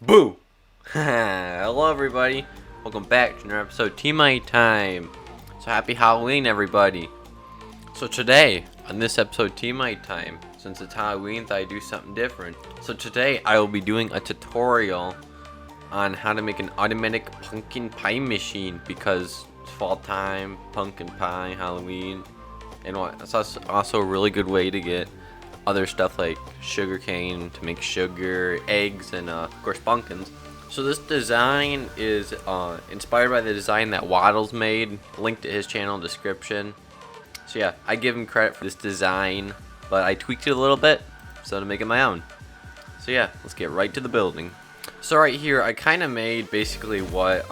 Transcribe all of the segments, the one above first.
Boo! Hello everybody, welcome back to another episode of Teammate Time. So happy Halloween everybody. So today, on this episode Teammate Time, since it's Halloween, I do something different. So today I will be doing a tutorial on how to make an automatic pumpkin pie machine, because it's fall time, pumpkin pie, Halloween, and it's also a really good way to get other stuff like sugar cane to make sugar, eggs, and of course pumpkins. So this design is inspired by the design that Wattles made. Link to his channel in the description. So yeah, I give him credit for this design, but I tweaked it a little bit so to make it my own. So yeah, let's get right to the building. So right here, I kind of made basically what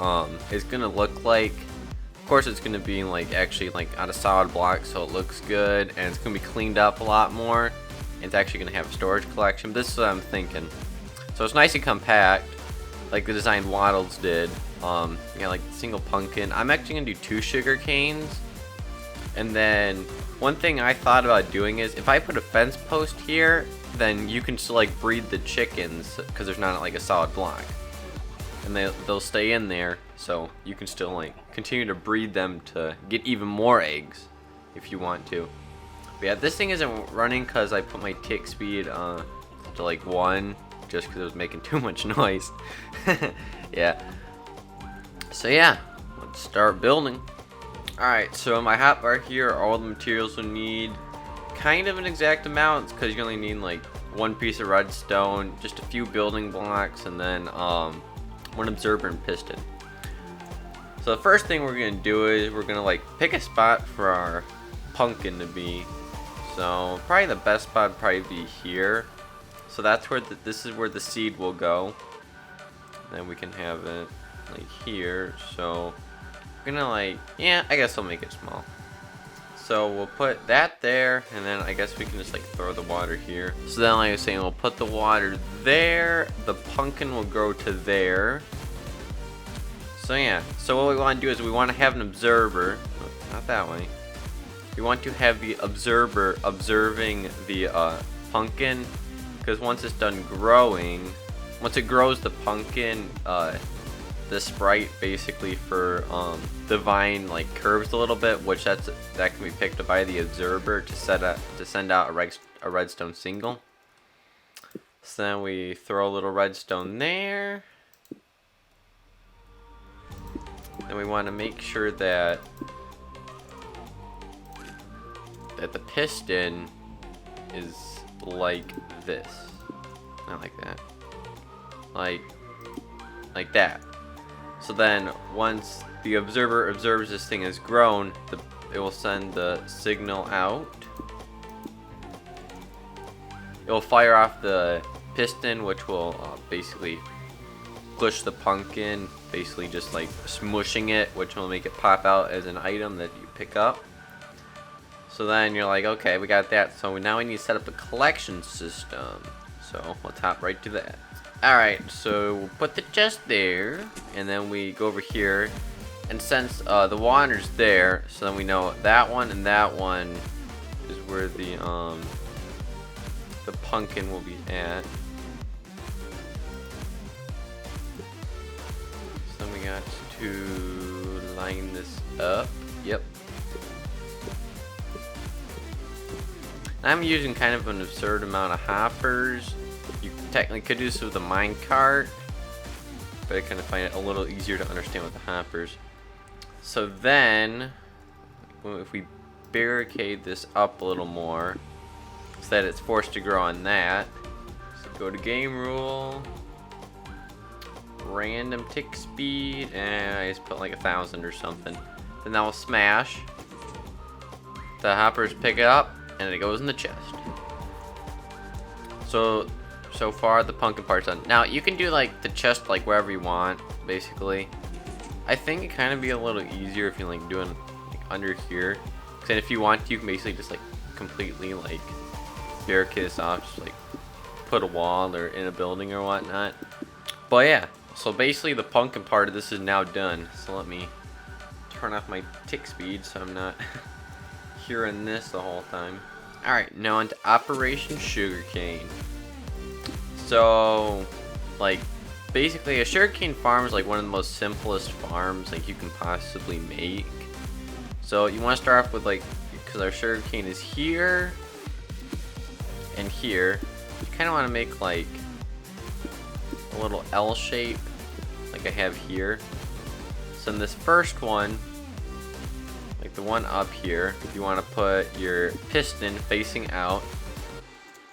it's gonna look like. Of course, it's gonna be actually out of solid block, so it looks good, and it's gonna be cleaned up a lot more. It's actually gonna have a storage collection. But this is what I'm thinking. So it's nice and compact, like the design Wattles did. Yeah, like single pumpkin. I'm actually gonna do 2 sugar canes, and then one thing I thought about doing is if I put a fence post here, then you can still breed the chickens because there's not a solid block, and they'll stay in there, so you can still continue to breed them to get even more eggs if you want to. But yeah, this thing isn't running because I put my tick speed to 1, just because it was making too much noise. Yeah. So yeah, let's start building. Alright, so in my hotbar here are all the materials we need. Kind of an exact amount, because you only need 1 piece of redstone, just a few building blocks, and then 1 observer and piston. So the first thing we're going to do is we're going to pick a spot for our pumpkin to be. So probably the best spot would probably be here. So that's where this is where the seed will go. Then we can have it here. So we're gonna yeah, I guess I'll make it small. So we'll put that there, and then I guess we can just throw the water here. So then, like I was saying, we'll put the water there. The pumpkin will grow to there. So yeah. So what we want to do is we want to have an observer. Not that way. We want to have the observer observing the pumpkin, because once it's done growing, once it grows the pumpkin, the sprite basically for the vine curves a little bit, which that can be picked up by the observer to send out a redstone signal. So then we throw a little redstone there. And we want to make sure that the piston is like this. Not like that. Like that. So then once the observer observes this thing has grown, it will send the signal out. It will fire off the piston, which will basically push the pumpkin, basically just smushing it, which will make it pop out as an item that you pick up. So then you're okay, we got that. So now we need to set up a collection system. So let's hop right to that. Alright, so we'll put the chest there, and then we go over here, and since the water's there, so then we know that one and that one is where the pumpkin will be at. So then we got to line this up. Yep. I'm using kind of an absurd amount of hoppers. You technically could do this with a minecart, but I kind of find it a little easier to understand with the hoppers. So then, if we barricade this up a little more, so that it's forced to grow on that. So go to game rule, random tick speed, and I just put 1,000 or something. Then that will smash. The hoppers pick it up, and it goes in the chest. So far the pumpkin part's done. Now you can do the chest wherever you want, basically. I think it kind of be a little easier if you doing under here, because then if you want to, you can basically just completely barricade this off, just put a wall or in a building or whatnot. But yeah, so basically the pumpkin part of this is now done. So let me turn off my tick speed so I'm not hearing this the whole time. Alright, now onto Operation Sugarcane. So, basically a sugarcane farm is like one of the most simplest farms like you can possibly make. So you want to start off with like, because our sugarcane is here and here, you kind of want to make like a little L shape like I have here. So in this first one, like the one up here, you want to put your piston facing out,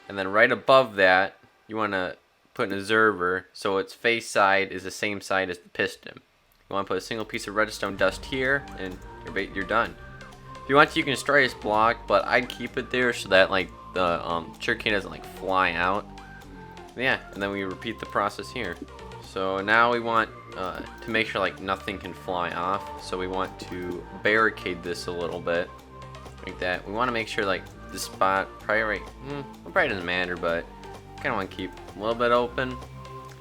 and then right above that you want to put an observer so its face side is the same side as the piston. You want to put a single piece of redstone dust here, and you're done. If you want to, you can destroy this block, but I'd keep it there so that like the sugarcane doesn't like fly out. Yeah, and then we repeat the process here. So now we want to make sure like nothing can fly off. So we want to barricade this a little bit, like that. We want to make sure like the spot probably right. It probably doesn't matter, but kind of want to keep a little bit open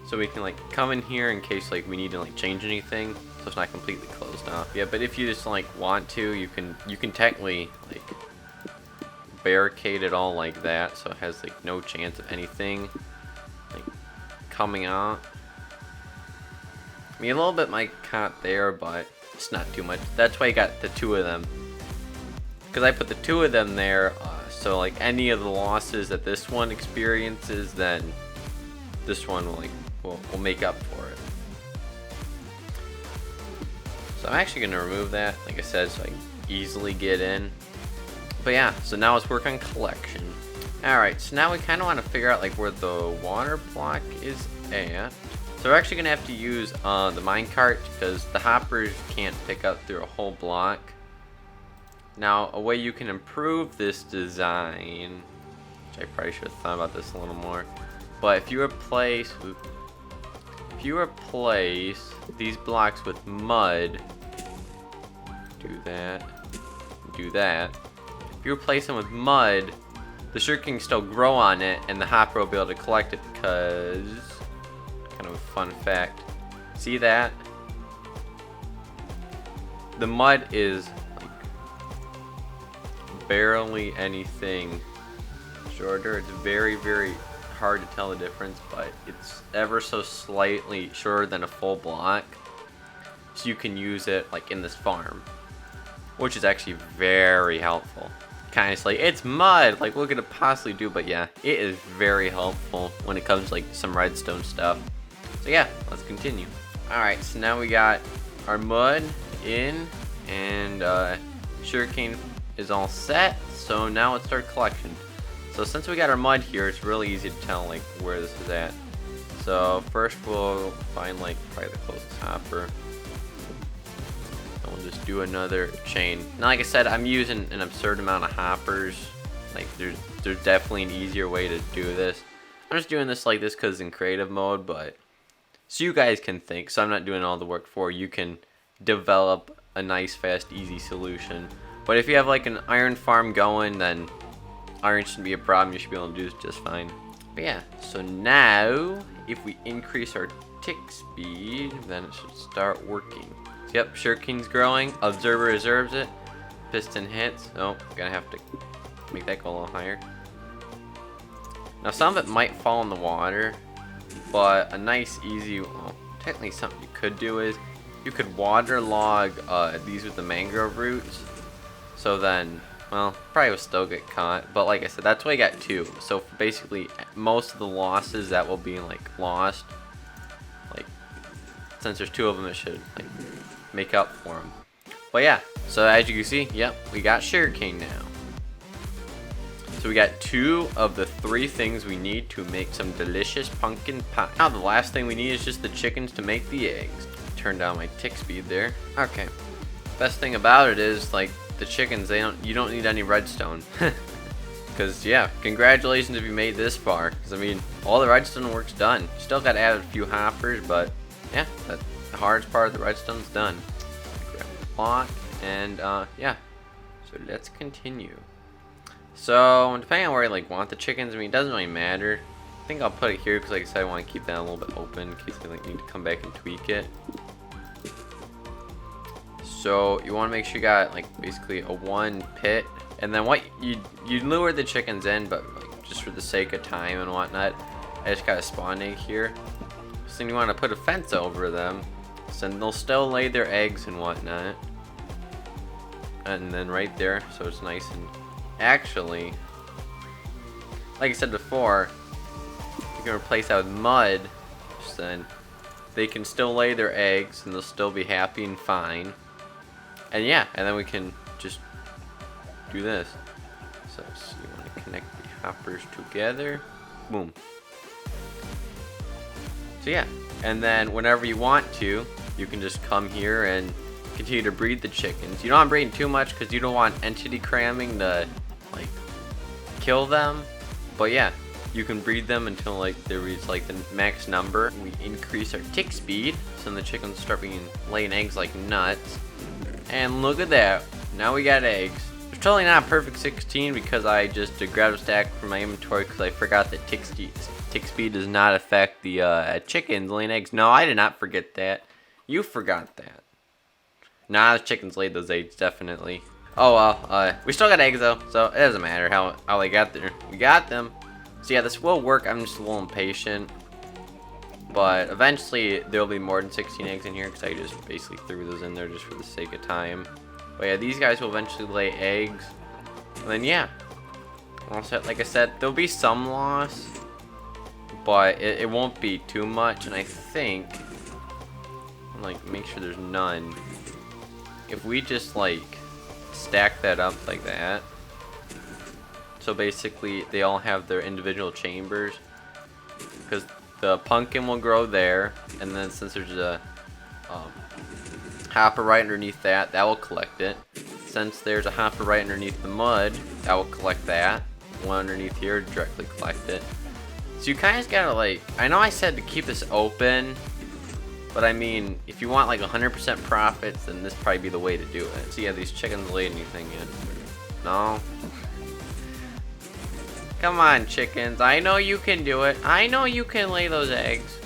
so we can like come in here in case like we need to like change anything, so it's not completely closed off. Yeah, but if you just like want to, you can technically like barricade it all like that, so it has like no chance of anything like coming out. I mean, a little bit might cut there, but it's not too much. That's why you got the two of them, because I put the two of them there, so like any of the losses that this one experiences, then this one will like will make up for it. So I'm actually gonna remove that, like I said, so I can easily get in. But yeah, so now let's work on collection. Alright, so now we kind of want to figure out like where the water block is at. So we're actually gonna have to use the minecart, because the hoppers can't pick up through a whole block. Now, a way you can improve this design, which I probably should have thought about this a little more, but if you replace these blocks with mud, do that. If you replace them with mud, the sugar can still grow on it, and the hopper will be able to collect it, because, kind of a fun fact, see that? The mud is like barely anything shorter. It's very, very hard to tell the difference, but it's ever so slightly shorter than a full block, so you can use it like in this farm, which is actually very helpful. Kind of like, it's mud, like what could it possibly do? But yeah, it is very helpful when it comes to like some redstone stuff. So yeah, let's continue. Alright, so now we got our mud in, and sugarcane is all set. So now let's start collection. So since we got our mud here, it's really easy to tell like where this is at. So first we'll find like probably the closest hopper. And we'll just do another chain. Now like I said, I'm using an absurd amount of hoppers. Like there's definitely an easier way to do this. I'm just doing this like this because in creative mode, but so you guys can think, so I'm not doing all the work for you. You can develop a nice, fast, easy solution. But if you have like an iron farm going, then iron shouldn't be a problem. You should be able to do this just fine. But yeah, so now if we increase our tick speed, then it should start working. So yep, sugarcane's growing. Observer observes it. Piston hits. Oh, gonna have to make that go a little higher. Now some of it might fall in the water, but a nice, easy, well, technically something you could do is you could waterlog these with the mangrove roots. So then, well, probably will still get caught, but like I said, that's why I got two. So basically, most of the losses that will be like lost, like since there's two of them, it should like make up for them. But yeah, so as you can see, yep, we got sugarcane now. So we got two of the three things we need to make some delicious pumpkin pie. Now the last thing we need is just the chickens to make the eggs. Turn down my tick speed there. Okay. Best thing about it is like the chickens, you don't need any redstone. Because yeah, congratulations if you made this far. Because I mean, all the redstone work's done. Still got to add a few hoppers, but yeah, the hardest part of the redstone's done. Grab the block, and yeah. So let's continue. So depending on where I like want the chickens, I mean, it doesn't really matter. I think I'll put it here because like I said, I want to keep that a little bit open in case I like need to come back and tweak it. So you want to make sure you got like basically a one pit, and then what you lure the chickens in, but like, just for the sake of time and whatnot, I just got a spawn egg here. So then you want to put a fence over them, so then they'll still lay their eggs and whatnot. And then right there, so it's nice and actually, like I said before, you can replace that with mud, so then they can still lay their eggs and they'll still be happy and fine. And yeah, and then we can just do this. So you want to connect the hoppers together. Boom. So yeah, and then whenever you want to, you can just come here and continue to breed the chickens. You don't want breeding too much because you don't want entity cramming to like kill them. But yeah, you can breed them until like they reach like the max number. We increase our tick speed, so then the chickens start laying eggs like nuts. And look at that, now we got eggs. It's totally not a perfect 16 because I just grabbed a stack from my inventory because I forgot that tick speed does not affect the chickens laying eggs. No, I did not forget that. You forgot that. Nah, the chickens laid those eggs, definitely. Oh well, we still got eggs though, so it doesn't matter how they got there. We got them. So yeah, this will work. I'm just a little impatient. But eventually, there'll be more than 16 eggs in here because I just basically threw those in there just for the sake of time. But yeah, these guys will eventually lay eggs. And then yeah, also, like I said, there'll be some loss. But it won't be too much. And I think, like, make sure there's none. If we just, like, stack that up like that. So basically, they all have their individual chambers. Because the pumpkin will grow there, and then since there's a hopper right underneath that, that will collect it. Since there's a hopper right underneath the mud, that will collect that. One underneath here directly collect it. So you kind of gotta like, I know I said to keep this open, but I mean, if you want like 100% profits, then this probably be the way to do it. So yeah, these chickens laid anything in? No? Come on, chickens. I know you can do it. I know you can lay those eggs.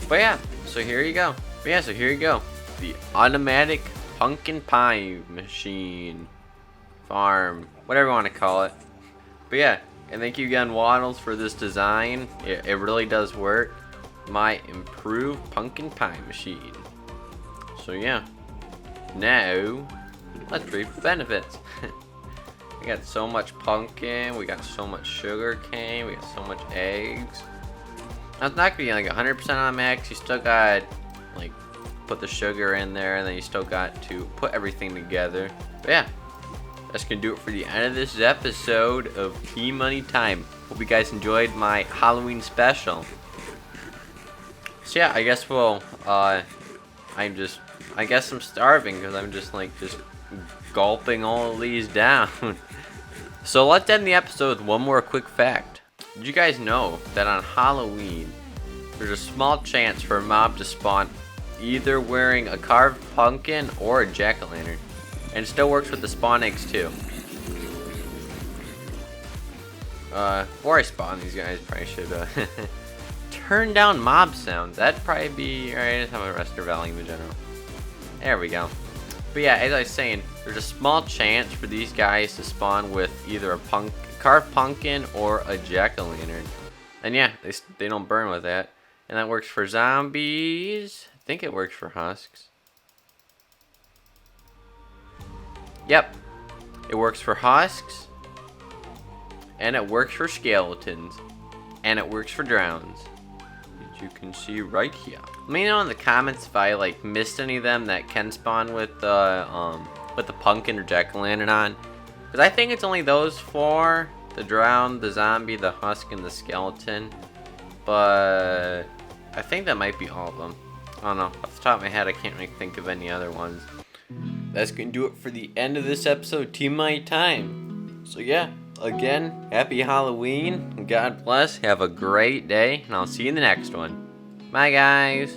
But yeah, so here you go. But yeah, so here you go. The automatic pumpkin pie machine. Farm. Whatever you want to call it. But yeah, and thank you again, Wattles, for this design. It really does work. My improved pumpkin pie machine. So yeah. Now, let's reap the benefits. We got so much pumpkin, we got so much sugar cane, we got so much eggs. Now it's not gonna be like 100% on max. You still got like put the sugar in there, and then you still got to put everything together. But yeah, that's gonna do it for the end of this episode of Team Money Time. Hope you guys enjoyed my Halloween special. So yeah, I guess we'll I guess I'm starving because I'm just gulping all of these down. So let's end the episode with one more quick fact. Did you guys know that on Halloween, there's a small chance for a mob to spawn either wearing a carved pumpkin or a jack-o'-lantern? And it still works with the spawn eggs too. Before I spawn these guys, probably should turn down mob sounds. That'd probably be alright. Just have a rester volume in general. There we go. But yeah, as I was saying, there's a small chance for these guys to spawn with either a carved pumpkin or a jack-o'-lantern. And yeah, they don't burn with that. And that works for zombies. I think it works for husks. Yep. It works for husks. And it works for skeletons. And it works for drowns. As you can see right here. Let me know in the comments if I like missed any of them that can spawn with the pumpkin or jack-o'-lantern on. Because I think it's only those four. The drown, the zombie, the husk, and the skeleton. But I think that might be all of them. I don't know. Off the top of my head, I can't really think of any other ones. That's going to do it for the end of this episode, Team My Time. So yeah, again, happy Halloween. God bless. Have a great day. And I'll see you in the next one. Bye, guys.